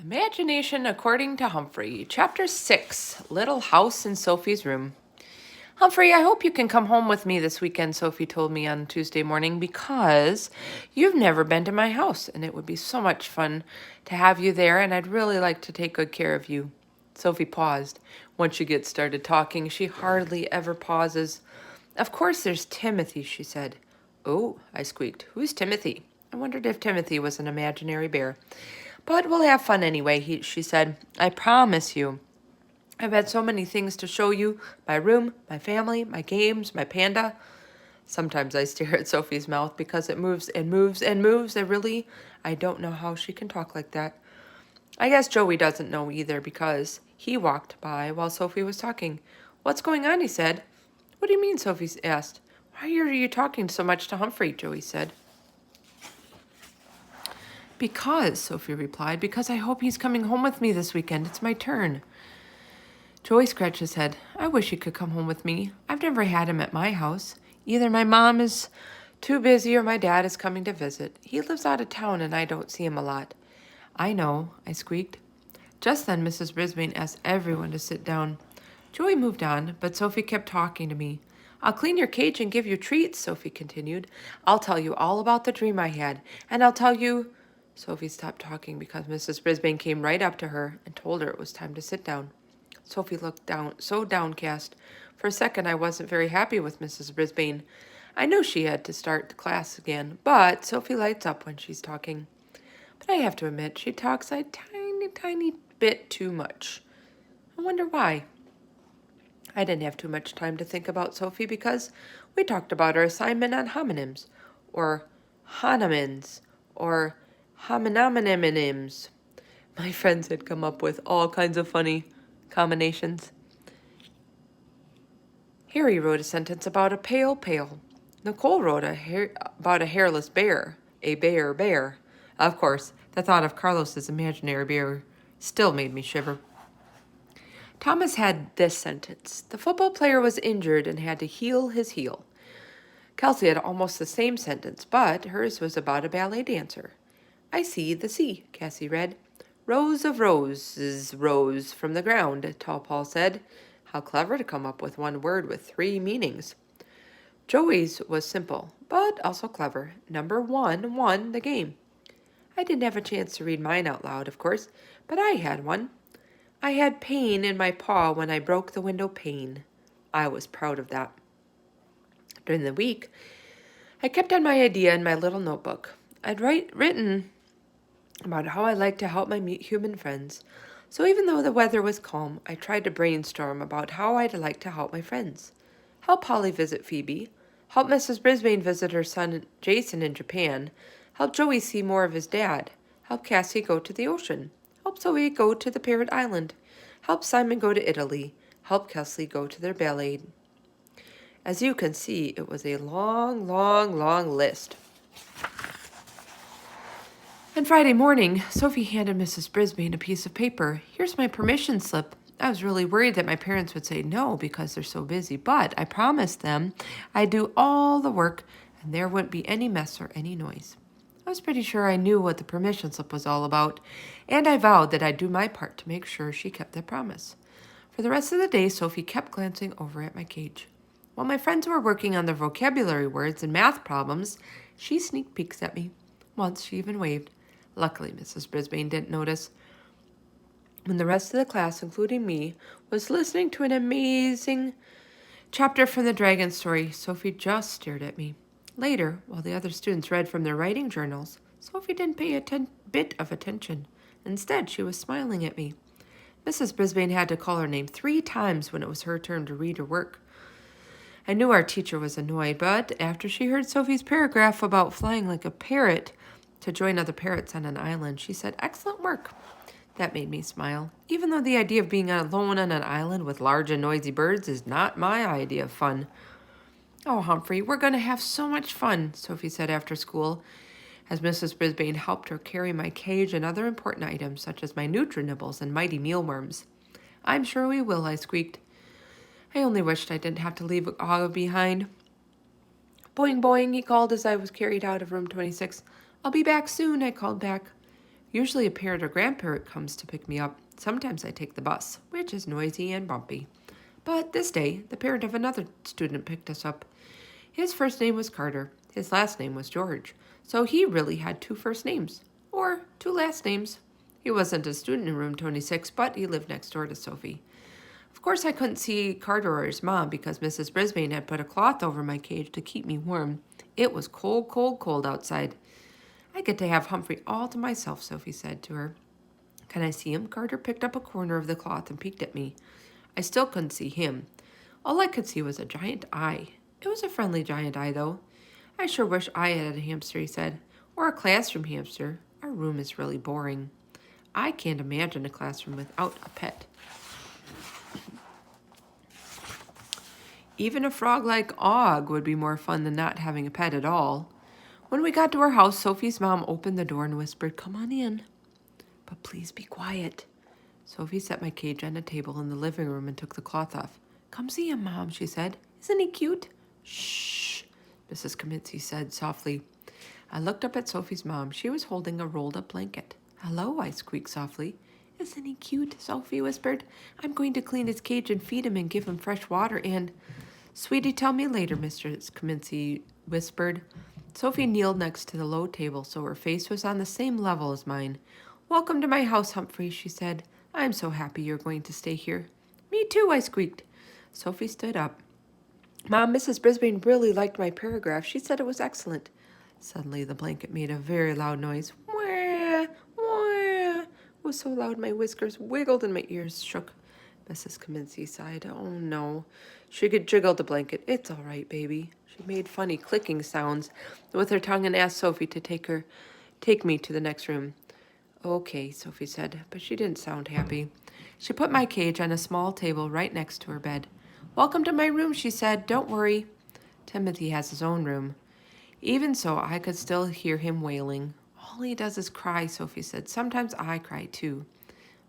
Imagination According to Humphrey, Chapter 6, Little House in Sophie's Room. Humphrey, I hope you can come home with me this weekend, Sophie told me on Tuesday morning, because you've never been to my house, and it would be so much fun to have you there, and I'd really like to take good care of you. Sophie paused. Once she gets started talking, she hardly ever pauses. Of course there's Timothy, she said. Oh, I squeaked. Who's Timothy? I wondered if Timothy was an imaginary bear. But we'll have fun anyway, she said. I promise you. I've had so many things to show you. My room, my family, my games, my panda. Sometimes I stare at Sophie's mouth because it moves and moves and moves. I don't know how she can talk like that. I guess Joey doesn't know either because he walked by while Sophie was talking. What's going on, he said. What do you mean, Sophie asked. Why are you talking so much to Humphrey, Joey said. Because, Sophie replied, because I hope he's coming home with me this weekend. It's my turn. Joey scratched his head. I wish he could come home with me. I've never had him at my house. Either my mom is too busy or my dad is coming to visit. He lives out of town and I don't see him a lot. I know, I squeaked. Just then, Mrs. Brisbane asked everyone to sit down. Joey moved on, but Sophie kept talking to me. I'll clean your cage and give you treats, Sophie continued. I'll tell you all about the dream I had, and I'll tell you... Sophie stopped talking because Mrs. Brisbane came right up to her and told her it was time to sit down. Sophie looked down, so downcast. For a second, I wasn't very happy with Mrs. Brisbane. I knew she had to start the class again, but Sophie lights up when she's talking. But I have to admit, she talks a tiny bit too much. I wonder why. I didn't have too much time to think about Sophie because we talked about our assignment on homonyms, or honomins, or homonomonyms. My friends had come up with all kinds of funny combinations. Harry wrote a sentence about a pale pail. Nicole wrote about a hairless bear, a bear. Of course, the thought of Carlos's imaginary bear still made me shiver. Thomas had this sentence. The football player was injured and had to heal his heel. Kelsey had almost the same sentence, but hers was about a ballet dancer. I see the sea, Cassie read. Rows of roses rose from the ground, Tall Paul said. How clever to come up with one word with 3 meanings. Joey's was simple, but also clever. Number 1 won the game. I didn't have a chance to read mine out loud, of course, but I had one. I had pain in my paw when I broke the window pane. I was proud of that. During the week, I kept on my idea in my little notebook. I'd written about how I like to help my human friends. So even though the weather was calm, I tried to brainstorm about how I'd like to help my friends. Help Polly visit Phoebe. Help Mrs. Brisbane visit her son Jason in Japan. Help Joey see more of his dad. Help Cassie go to the ocean. Help Zoe go to the Parrot Island. Help Simon go to Italy. Help Kelsey go to their ballet. As you can see, it was a long list. And Friday morning, Sophie handed Mrs. Brisbane a piece of paper. Here's my permission slip. I was really worried that my parents would say no because they're so busy, but I promised them I'd do all the work and there wouldn't be any mess or any noise. I was pretty sure I knew what the permission slip was all about, and I vowed that I'd do my part to make sure she kept that promise. For the rest of the day, Sophie kept glancing over at my cage. While my friends were working on their vocabulary words and math problems, she sneaked peeks at me. Once she even waved. Luckily, Mrs. Brisbane didn't notice. When the rest of the class, including me, was listening to an amazing chapter from the dragon story, Sophie just stared at me. Later, while the other students read from their writing journals, Sophie didn't pay a bit of attention. Instead, she was smiling at me. Mrs. Brisbane had to call her name 3 times when it was her turn to read or work. I knew our teacher was annoyed, but after she heard Sophie's paragraph about flying like a parrot to join other parrots on an island, she said, "Excellent work." That made me smile, even though the idea of being alone on an island with large and noisy birds is not my idea of fun. Oh, Humphrey, we're going to have so much fun, Sophie said after school, as Mrs. Brisbane helped her carry my cage and other important items, such as my Nutri-Nibbles and mighty mealworms. I'm sure we will, I squeaked. I only wished I didn't have to leave Aga behind. Boing, boing, he called as I was carried out of room 26. I'll be back soon, I called back. Usually a parent or grandparent comes to pick me up. Sometimes I take the bus, which is noisy and bumpy. But this day, the parent of another student picked us up. His first name was Carter. His last name was George. So he really had two first names, or two last names. He wasn't a student in room 26, but he lived next door to Sophie. Of course, I couldn't see Carter or his mom because Mrs. Brisbane had put a cloth over my cage to keep me warm. It was cold, cold, cold outside. I get to have Humphrey all to myself, Sophie said to her. Can I see him? Carter picked up a corner of the cloth and peeked at me. I still couldn't see him. All I could see was a giant eye. It was a friendly giant eye, though. I sure wish I had a hamster, he said, or a classroom hamster. Our room is really boring. I can't imagine a classroom without a pet. Even a frog like Og would be more fun than not having a pet at all. When we got to our house, Sophie's mom opened the door and whispered, "Come on in. But please be quiet." Sophie set my cage on a table in the living room and took the cloth off. "Come see him, Mom," she said. "Isn't he cute?" "Shh," Mrs. Kaminsky said softly. I looked up at Sophie's mom. She was holding a rolled-up blanket. "Hello," I squeaked softly. "Isn't he cute?" Sophie whispered. "I'm going to clean his cage and feed him and give him fresh water and—" "Sweetie, tell me later," Mrs. Kaminsky whispered. Sophie kneeled next to the low table, so her face was on the same level as mine. "Welcome to my house, Humphrey," she said. "I'm so happy you're going to stay here." "Me too," I squeaked. Sophie stood up. "Mom, Mrs. Brisbane really liked my paragraph. She said it was excellent." Suddenly, the blanket made a very loud noise. Wah, wah. It was so loud my whiskers wiggled and my ears shook. Mrs. Kaminsky sighed. "Oh, no." She could jiggle the blanket. "It's all right, baby." She made funny clicking sounds with her tongue and asked Sophie to take me to the next room. "Okay," Sophie said, but she didn't sound happy. She put my cage on a small table right next to her bed. "Welcome to my room," she said. "Don't worry. Timothy has his own room." Even so, I could still hear him wailing. "All he does is cry," Sophie said. "Sometimes I cry, too."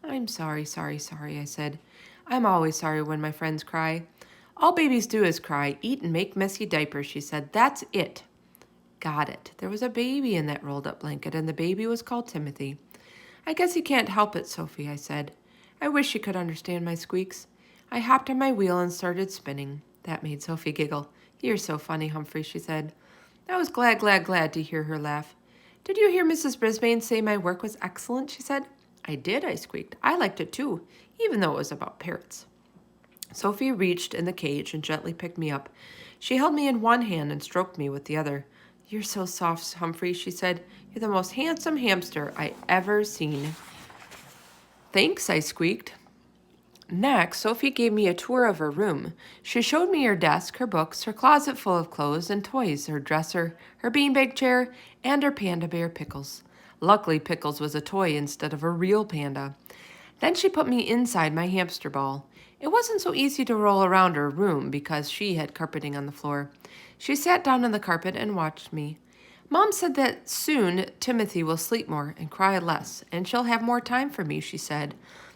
"I'm sorry, sorry, sorry," I said. "I'm always sorry when my friends cry." "All babies do is cry, eat, and make messy diapers," she said. "That's it." Got it. There was a baby in that rolled-up blanket, and the baby was called Timothy. "I guess he can't help it, Sophie," I said. I wish she could understand my squeaks. I hopped on my wheel and started spinning. That made Sophie giggle. "You're so funny, Humphrey," she said. I was glad to hear her laugh. "Did you hear Mrs. Brisbane say my work was excellent?" she said. "I did," I squeaked. "I liked it too, even though it was about parrots." Sophie reached in the cage and gently picked me up. She held me in one hand and stroked me with the other. "You're so soft, Humphrey," she said. "You're the most handsome hamster I ever seen." "Thanks," I squeaked. Next, Sophie gave me a tour of her room. She showed me her desk, her books, her closet full of clothes and toys, her dresser, her beanbag chair, and her panda bear Pickles. Luckily, Pickles was a toy instead of a real panda. Then she put me inside my hamster ball. It wasn't so easy to roll around her room because she had carpeting on the floor. She sat down on the carpet and watched me. "Mom said that soon Timothy will sleep more and cry less, and she'll have more time for me," she said.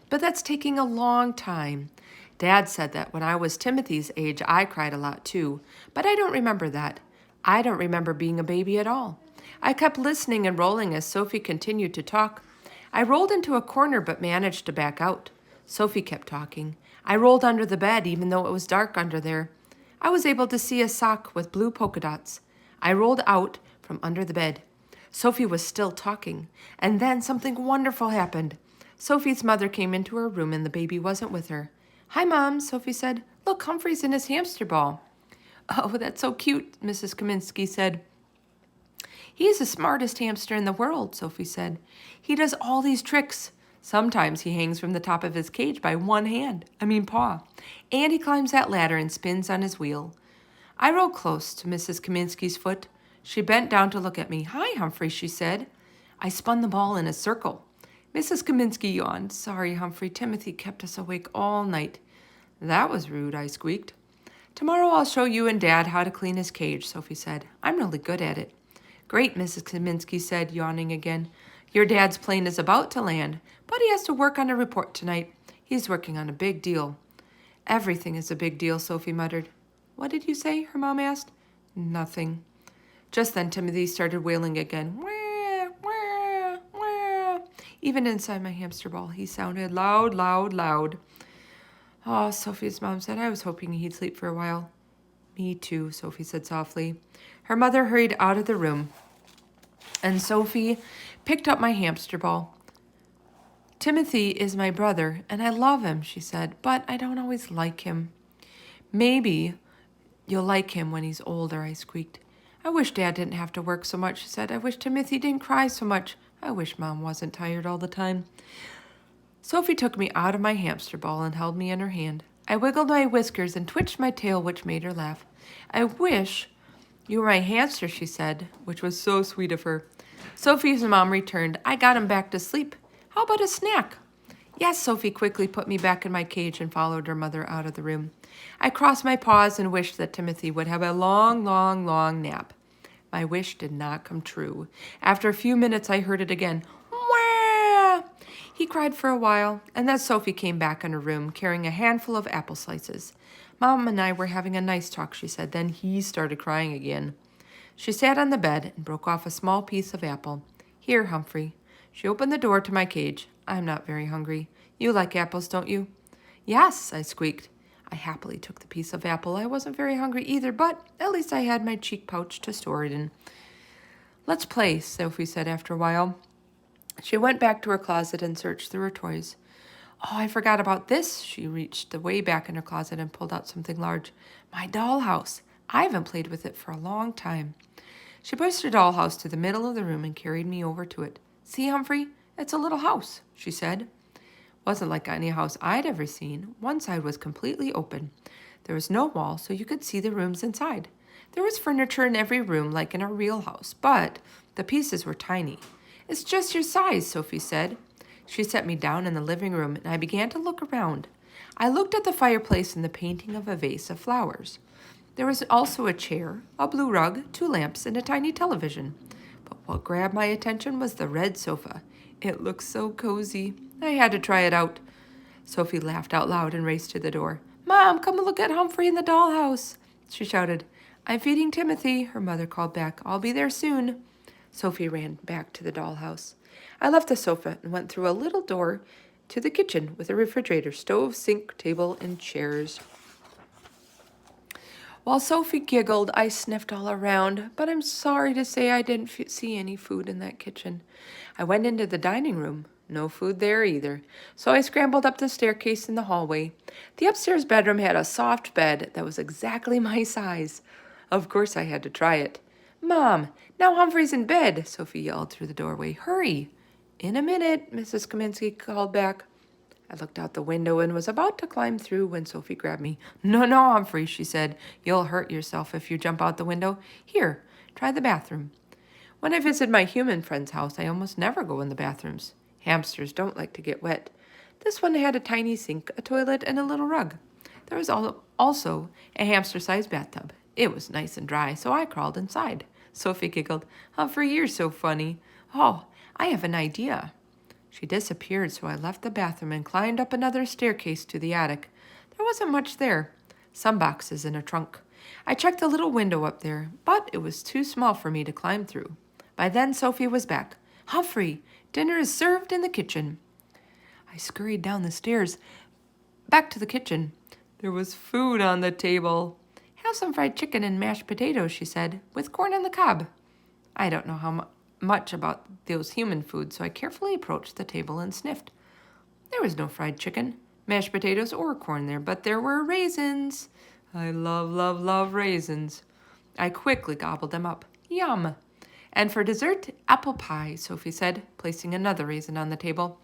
"But that's taking a long time. Dad said that when I was Timothy's age, I cried a lot too, but I don't remember that. I don't remember being a baby at all." I kept listening and rolling as Sophie continued to talk. I rolled into a corner but managed to back out. Sophie kept talking. I rolled under the bed even though it was dark under there. I was able to see a sock with blue polka dots. I rolled out from under the bed. Sophie was still talking, and then something wonderful happened. Sophie's mother came into her room and the baby wasn't with her. "Hi, Mom," Sophie said. "Look, Humphrey's in his hamster ball." "Oh, that's so cute," Mrs. Kaminsky said. "He's the smartest hamster in the world," Sophie said. "He does all these tricks. Sometimes he hangs from the top of his cage by one paw. And he climbs that ladder and spins on his wheel." I rolled close to Mrs. Kaminsky's foot. She bent down to look at me. "Hi, Humphrey," she said. I spun the ball in a circle. Mrs. Kaminsky yawned. "Sorry, Humphrey. Timothy kept us awake all night." "That was rude," I squeaked. "Tomorrow I'll show you and Dad how to clean his cage," Sophie said. "I'm really good at it." "Great," Mrs. Kaminsky said, yawning again. "Your dad's plane is about to land, but he has to work on a report tonight. He's working on a big deal." "Everything is a big deal," Sophie muttered. "What did you say?" her mom asked. "Nothing." Just then Timothy started wailing again. "Wah, wah, wah." Even inside my hamster ball, he sounded loud, loud, loud. Oh, Sophie's mom said, I was hoping he'd sleep for a while. Me too, Sophie said softly. Her mother hurried out of the room, and Sophie picked up my hamster ball. Timothy is my brother, and I love him, she said, but I don't always like him. Maybe you'll like him when he's older, I squeaked. I wish Dad didn't have to work so much, she said. I wish Timothy didn't cry so much. I wish Mom wasn't tired all the time. Sophie took me out of my hamster ball and held me in her hand. I wiggled my whiskers and twitched my tail, which made her laugh. I wish you were my hamster, she said, which was so sweet of her. Sophie's mom returned. I got him back to sleep. How about a snack? Yes, Sophie quickly put me back in my cage and followed her mother out of the room. I crossed my paws and wished that Timothy would have a long, long, long nap. My wish did not come true. After a few minutes, I heard it again. Wah! He cried for a while, and then Sophie came back in her room carrying a handful of apple slices. Mom and I were having a nice talk, she said. Then he started crying again. She sat on the bed and broke off a small piece of apple. Here, Humphrey. She opened the door to my cage. I'm not very hungry. You like apples, don't you? Yes, I squeaked. I happily took the piece of apple. I wasn't very hungry either, but at least I had my cheek pouch to store it in. Let's play, Sophie said after a while. She went back to her closet and searched through her toys. Oh, I forgot about this. She reached way back in her closet and pulled out something large. My dollhouse. I haven't played with it for a long time. She pushed her dollhouse to the middle of the room and carried me over to it. See, Humphrey, it's a little house, she said. Wasn't like any house I'd ever seen. One side was completely open. There was no wall, so you could see the rooms inside. There was furniture in every room, like in a real house, but the pieces were tiny. It's just your size, Sophie said. She set me down in the living room, and I began to look around. I looked at the fireplace and the painting of a vase of flowers. There was also a chair, a blue rug, 2 lamps, and a tiny television. But what grabbed my attention was the red sofa. It looked so cozy. I had to try it out. Sophie laughed out loud and raced to the door. Mom, come and look at Humphrey in the dollhouse, she shouted. I'm feeding Timothy, her mother called back. I'll be there soon. Sophie ran back to the dollhouse. I left the sofa and went through a little door to the kitchen with a refrigerator, stove, sink, table, and chairs. While Sophie giggled, I sniffed all around, but I'm sorry to say I didn't see any food in that kitchen. I went into the dining room. No food there either. So I scrambled up the staircase in the hallway. The upstairs bedroom had a soft bed that was exactly my size. Of course I had to try it. Mom, now Humphrey's in bed, Sophie yelled through the doorway. Hurry. In a minute, Mrs. Kaminsky called back. I looked out the window and was about to climb through when Sophie grabbed me. No, Humphrey, she said. You'll hurt yourself if you jump out the window. Here, try the bathroom. When I visit my human friend's house, I almost never go in the bathrooms. Hamsters don't like to get wet. This one had a tiny sink, a toilet, and a little rug. There was also a hamster-sized bathtub. It was nice and dry, so I crawled inside. Sophie giggled. Humphrey, you're so funny. Oh, I have an idea. She disappeared, so I left the bathroom and climbed up another staircase to the attic. There wasn't much there. Some boxes and a trunk. I checked the little window up there, but it was too small for me to climb through. By then, Sophie was back. Humphrey, dinner is served in the kitchen. I scurried down the stairs, back to the kitchen. There was food on the table. Have some fried chicken and mashed potatoes, she said, with corn on the cob. I don't know how much about those human foods, so I carefully approached the table and sniffed. There was no fried chicken, mashed potatoes, or corn there, but there were raisins. I love, love, love raisins. I quickly gobbled them up. Yum. And for dessert, apple pie, Sophie said, placing another raisin on the table.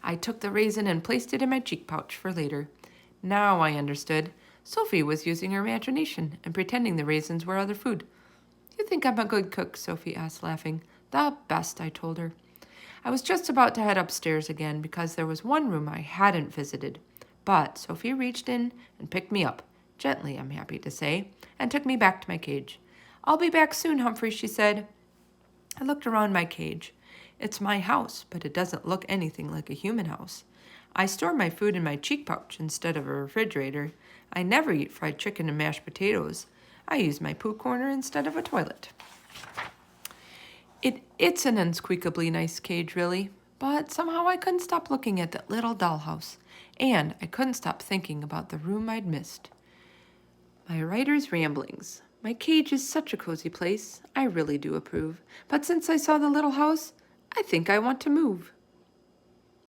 I took the raisin and placed it in my cheek pouch for later. Now I understood. Sophie was using her imagination and pretending the raisins were other food. You think I'm a good cook? Sophie asked, laughing. The best, I told her. I was just about to head upstairs again because there was one room I hadn't visited. But Sophie reached in and picked me up, gently, I'm happy to say, and took me back to my cage. I'll be back soon, Humphrey, she said. I looked around my cage. It's my house, but it doesn't look anything like a human house. I store my food in my cheek pouch instead of a refrigerator. I never eat fried chicken and mashed potatoes. I use my poo corner instead of a toilet. It's an unsqueakably nice cage, really, But somehow I couldn't stop looking at that little dollhouse, and I couldn't stop thinking about the room I'd missed. My writer's ramblings. My cage is such a cozy place. I really do approve. But since I saw the little house, I think I want to move.